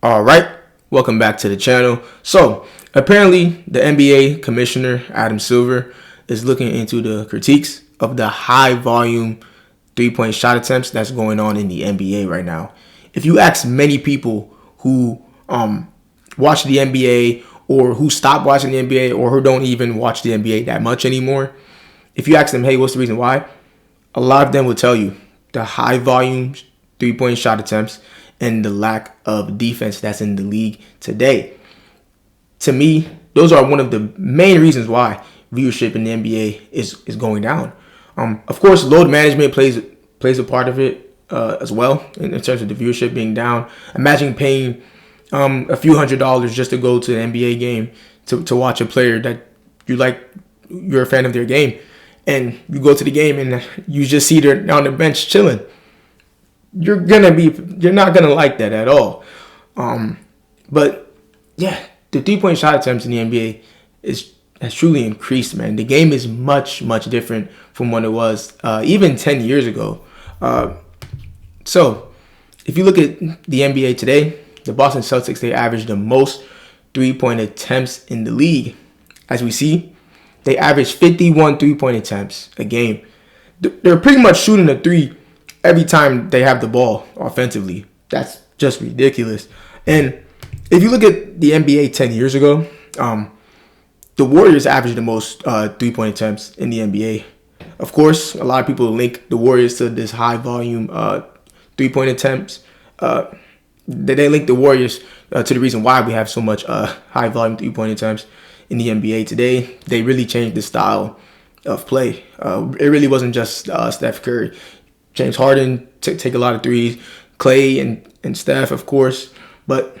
All right, welcome back to the channel. So apparently the NBA commissioner, Adam Silver, is looking into the critiques of the high volume 3-point shot attempts that's going on in the NBA right now. If you ask many people who watch the NBA or who stopped watching the NBA or who don't even watch the NBA that much anymore, if you ask them, hey, what's the reason why? A lot of them will tell you the high volume 3-point shot attempts and the lack of defense that's in the league today. To me, those are one of the main reasons why viewership in the NBA is going down. Of course, load management plays a part of it as well in terms of the viewership being down. Imagine paying a few $100s just to go to an NBA game to watch a player that you're a fan of their game, and you go to the game and you just see they're on the bench chilling. You're not gonna like that at all. But yeah, the 3-point shot attempts in the NBA has truly increased, man. The game is much different from what it was even 10 years ago. So if you look at the NBA today, the Boston Celtics, they average the most 3-point attempts in the league. As we see, they average 51 3-point attempts a game. They're pretty much shooting a three every time they have the ball offensively. That's just ridiculous. And if you look at the NBA 10 years ago, the Warriors averaged the most 3-point attempts in the NBA. Of course, a lot of people link the Warriors to this high volume 3-point attempts. They link the Warriors to the reason why we have so much high volume 3-point attempts in the NBA today. They really changed the style of play. It really wasn't just Steph Curry. James Harden take a lot of threes, Clay and Steph, of course. But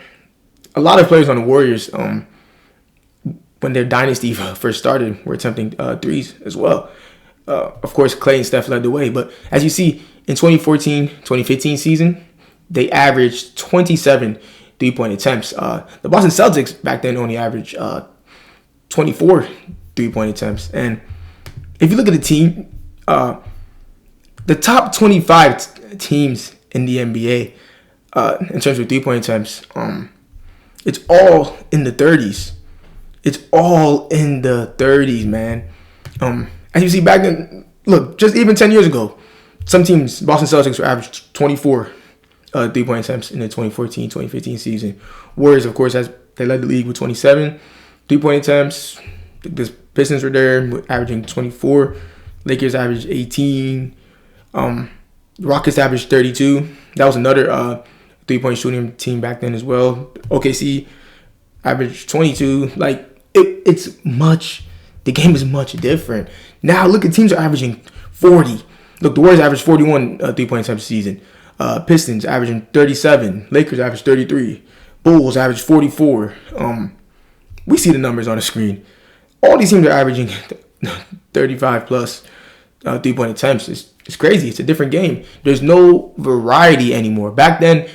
a lot of players on the Warriors, when their dynasty first started, were attempting threes as well. Of course, Clay and Steph led the way. But as you see, in 2014-2015 season, they averaged 27 3-point attempts. The Boston Celtics back then only averaged 24 3-point attempts. And if you look at the team, the top 25 teams in the NBA in terms of 3-point attempts, it's all in the 30s. It's all in the 30s, man. As you see back then, look, just even 10 years ago, some teams, Boston Celtics, were averaged 24 3-point attempts in the 2014-2015 season. Warriors, of course, they led the league with 27 3-point attempts. The Pistons were there, averaging 24. Lakers averaged 18. Rockets averaged 32. That was another 3-point shooting team back then as well. OKC averaged 22. The game is much different. Now look at teams are averaging 40. Look, the Warriors averaged 41 3-point attempts a season. Pistons averaging 37. Lakers averaged 33. Bulls averaged 44. We see the numbers on the screen. All these teams are averaging 35 plus 3-point attempts. It's crazy. It's a different game. There's no variety anymore. Back then,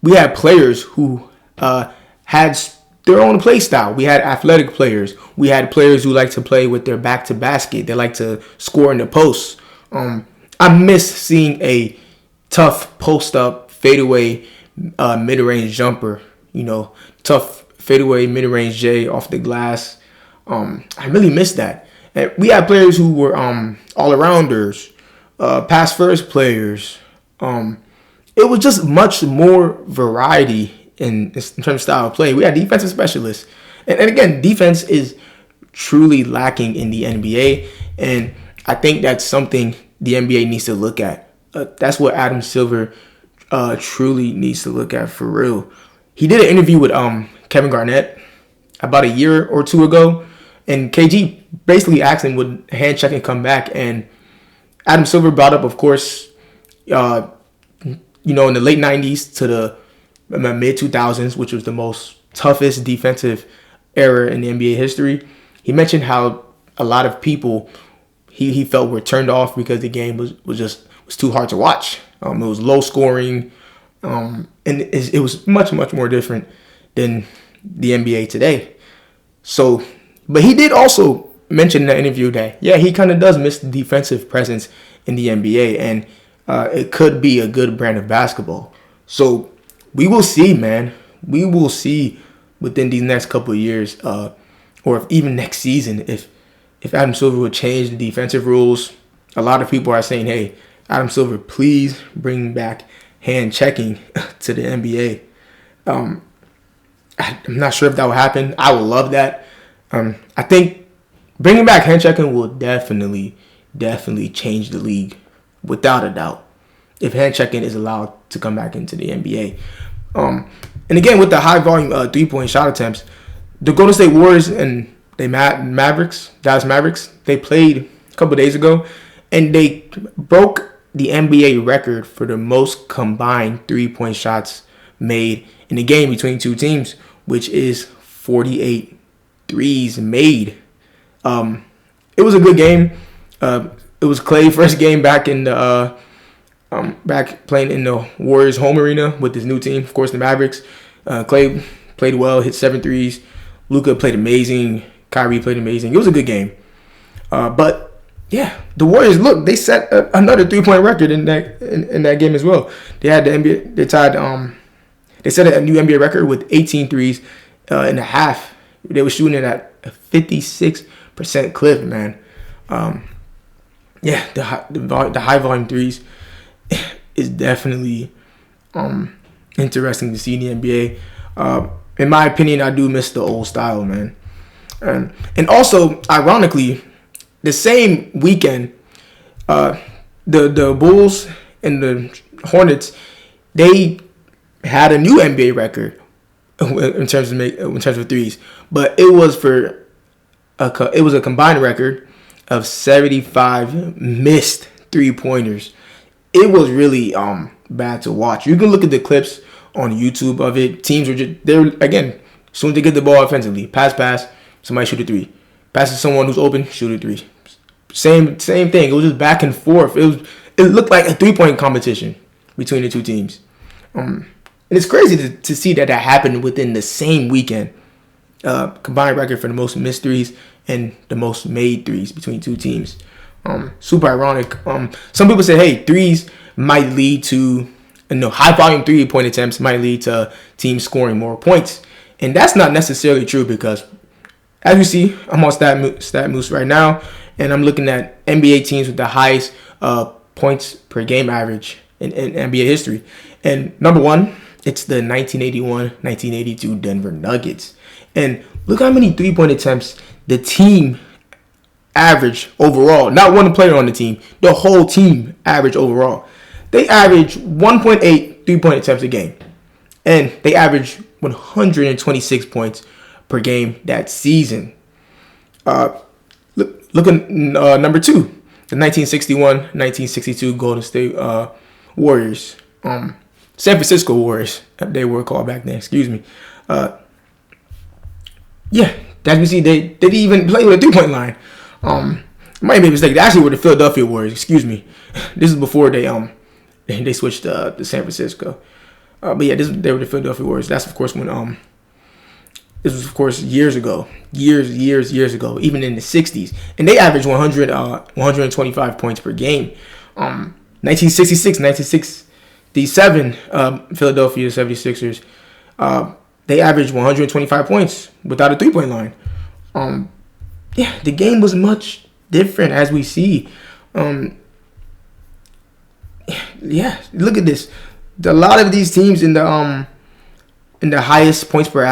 we had players who had their own play style. We had athletic players. We had players who like to play with their back to basket. They like to score in the post. I miss seeing a tough post-up fadeaway mid-range jumper. Tough fadeaway mid-range J off the glass. I really miss that. And we had players who were all-arounders, pass-first players. It was just much more variety in terms of style of play. We had defensive specialists. And again, defense is truly lacking in the NBA. And I think that's something the NBA needs to look at. That's what Adam Silver truly needs to look at for real. He did an interview with Kevin Garnett about a year or two ago. And KG basically asked him would hand checking come back. And Adam Silver brought up, of course, in the late 90s to the mid 2000s, which was the most toughest defensive era in the NBA history. He mentioned how a lot of people he felt were turned off because the game was too hard to watch. It was low scoring, and it was much more different than the NBA today. So, but he did also mention in that interview that he kind of does miss the defensive presence in the NBA, and it could be a good brand of basketball. So we will see, man. We will see within these next couple of years, or if even next season, if Adam Silver would change the defensive rules. A lot of people are saying, hey, Adam Silver, please bring back hand checking to the NBA. I'm not sure if that will happen. I would love that. I think bringing back hand checking will definitely change the league, without a doubt, if hand checking is allowed to come back into the NBA. And again, with the high volume 3-point shot attempts, the Golden State Warriors and the Dallas Mavericks, they played a couple days ago, and they broke the NBA record for the most combined 3-point shots made in a game between two teams, which is 48 threes made. It was a good game. It was Clay's first game back in the back playing in the Warriors home arena with his new team, of course, the Mavericks. Clay played well, hit 7 threes. Luka played amazing. Kyrie played amazing. It was a good game. But yeah, the Warriors, look, they set another 3-point record in that game as well. They had the NBA. They set a new NBA record with 18 threes in a half. They were shooting it at a 56% clip, man. Yeah, the high volume threes is definitely interesting to see in the NBA. In my opinion, I do miss the old style, man. And also, ironically, the same weekend, the Bulls and the Hornets, they had a new NBA record in terms of threes, but it was a combined record of 75 missed 3-pointers. It was really bad to watch. You can look at the clips on YouTube of it. Teams were as soon as they get the ball offensively, pass, somebody shoot a 3. Pass to someone who's open, shoot a 3. Same thing. It was just back and forth. It looked like a 3-point competition between the two teams. And it's crazy to see that happened within the same weekend. Combined record for the most missed threes and the most made threes between two teams. Super ironic. Some people say, hey, threes might lead to, high volume 3-point attempts might lead to teams scoring more points. And that's not necessarily true because, as you see, I'm on StatMoose right now, and I'm looking at NBA teams with the highest points per game average in NBA history. And number one, it's the 1981-1982 Denver Nuggets. And look how many 3-point attempts the team average overall. Not one player on the team. The whole team average overall. They average 1.8 3-point attempts a game. And they average 126 points per game that season. Look at number 2. The 1961-1962 Golden State Warriors. San Francisco Warriors, they were called back then, excuse me. Yeah, as you see, they didn't even play with a 3-point line. Might be a mistake. They actually were the Philadelphia Warriors, excuse me. This is before they switched to San Francisco. But yeah, they were the Philadelphia Warriors. That's of course when this was of course years ago, even in the 60s, and they averaged 125 points per game. 1966, 1967, Philadelphia 76ers, they averaged 125 points without a 3-point line. Yeah, the game was much different as we see. Yeah, look at this. A lot of these teams in the highest points per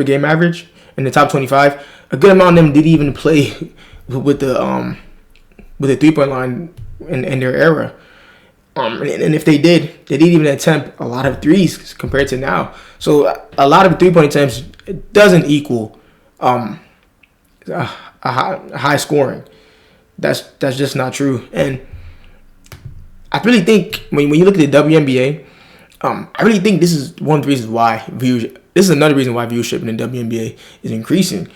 game average in the top 25, a good amount of them didn't even play with the 3-point line in their era. And if they did, they didn't even attempt a lot of threes compared to now. So a lot of 3-point attempts doesn't equal a high scoring. That's just not true. And I really think when you look at the WNBA, I really think this is one of the reasons why this is another reason why viewership in the WNBA is increasing.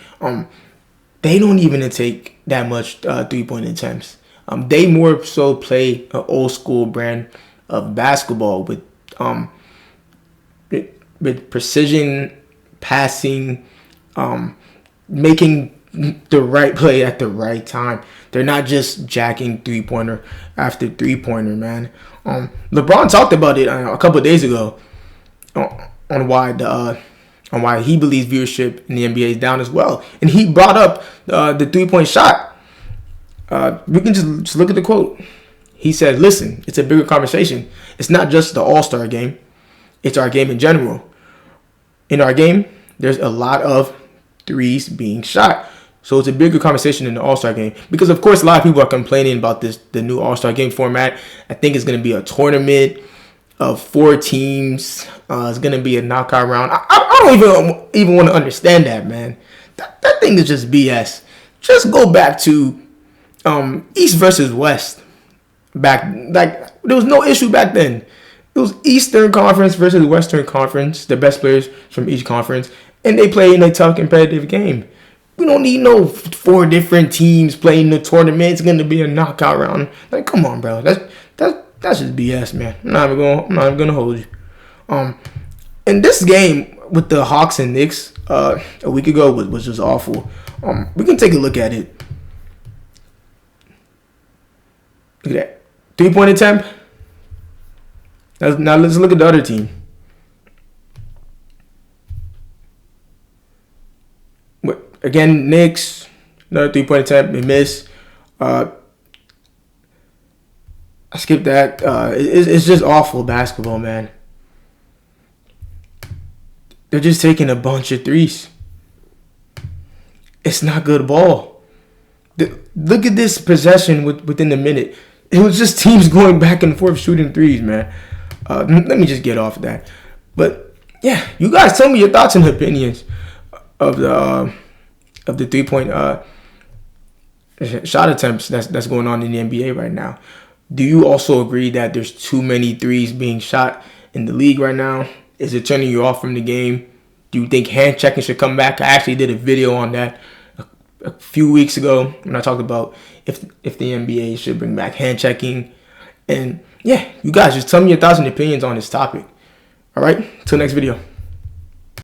They don't even take that much 3-point attempts. They more so play an old school brand of basketball with precision, passing, making the right play at the right time. They're not just jacking 3-pointer after 3-pointer, man. LeBron talked about it a couple of days ago. on why he believes viewership in the NBA is down as well. And he brought up the 3-point shot. We can just look at the quote. He said, "Listen, it's a bigger conversation. It's not just the All-Star game. It's our game in general. In our game, there's a lot of threes being shot. So it's a bigger conversation in the All-Star game." Because, of course, a lot of people are complaining about the new All-Star game format. I think it's going to be a tournament of 4 teams. It's going to be a knockout round. I don't even want to understand that, man. That thing is just BS. Just go back to East versus West. There was no issue back then. It was Eastern Conference versus Western Conference, the best players from each conference, and they play in a tough competitive game. We don't need no 4 different teams playing the tournament. It's gonna be a knockout round. Like, come on, bro. That's just BS, man. I'm not even gonna hold you. And this game with the Hawks and Knicks a week ago was just awful. We can take a look at it. Look at that. 3-point attempt. Now let's look at the other team. Again, Knicks, another 3-point attempt, they miss. I skipped that. It's just awful basketball, man. They're just taking a bunch of threes. It's not good ball. Look at this possession within the minute. It was just teams going back and forth shooting threes, man. Let me just get off of that. But yeah, you guys tell me your thoughts and opinions of the 3-point shot attempts that's going on in the NBA right now. Do you also agree that there's too many threes being shot in the league right now? Is it turning you off from the game? Do you think hand checking should come back? I actually did a video on that a few weeks ago when I talked about if the NBA should bring back hand checking. And yeah, you guys just tell me your thoughts and opinions on this topic. All right, till next video.